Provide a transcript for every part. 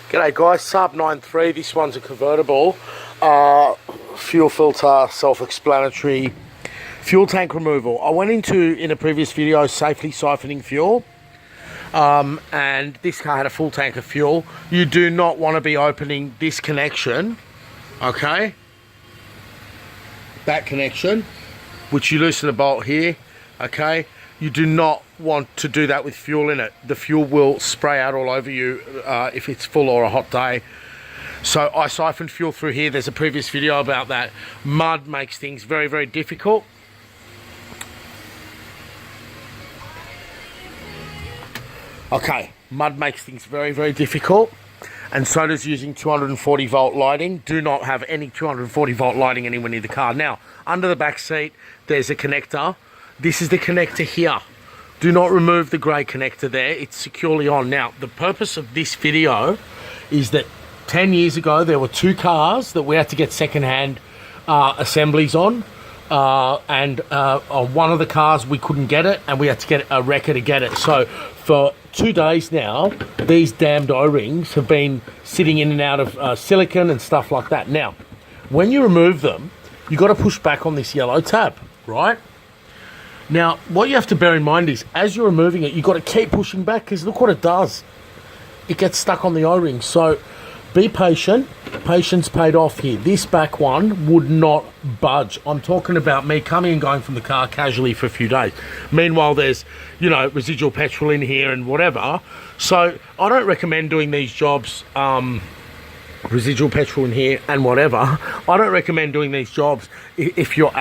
G'day guys, Saab 93, this one's a convertible, fuel filter, self-explanatory, fuel tank removal. I went into, in a previous video, safely siphoning fuel, and this car had a full tank of fuel. You do not want to be opening this connection, okay, that connection, which you loosen the bolt here, okay. You do not want to do that with fuel in it. The fuel will spray out all over you if it's full or a hot day. So I siphoned fuel through here. There's a previous video about that. Mud makes things very, very difficult. Okay, mud makes things very, very difficult. And so does using 240 volt lighting. Do not have any 240 volt lighting anywhere near the car. Now, under the back seat, there's a connector. This is the connector here. Do not remove the grey connector there. It's securely on. Now, the purpose of this video is that 10 years ago, there were two cars that we had to get second-hand assemblies on. And one of the cars, we couldn't get it, and we had to get a wrecker to get it. So for 2 days now, these damned O-rings have been sitting in and out of silicon and stuff like that. Now, when you remove them, you've got to push back on this yellow tab, right? Now, what you have to bear in mind is, as you're removing it, you've got to keep pushing back, because look what it does. It gets stuck on the O-ring. So be patient. Patience paid off here. This back one would not budge. I'm talking about me coming and going from the car casually for a few days. Meanwhile, there's, you know, residual petrol in here and whatever. So I don't recommend doing these jobs, residual petrol in here and whatever. I don't recommend doing these jobs if you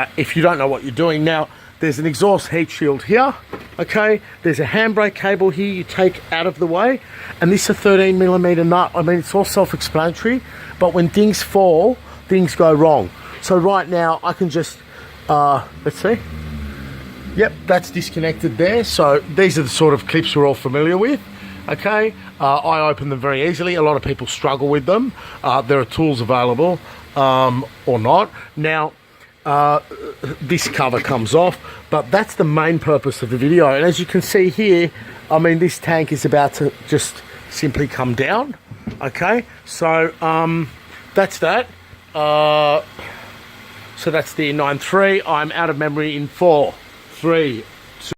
don't know what you're doing. Now, there's an exhaust heat shield here, okay? There's a handbrake cable here you take out of the way, and this is a 13mm nut. I mean, it's all self-explanatory, but when things fall, things go wrong. So right now, I can just, let's see. Yep, that's disconnected there. So these are the sort of clips we're all familiar with, okay? I open them very easily. A lot of people struggle with them. There are tools available, or not. Now, this cover comes off, but that's the main purpose of the video. And as you can see here, I mean, this tank is about to just simply come down, okay? So that's that. So that's the 93. I'm out of memory in 4, 3,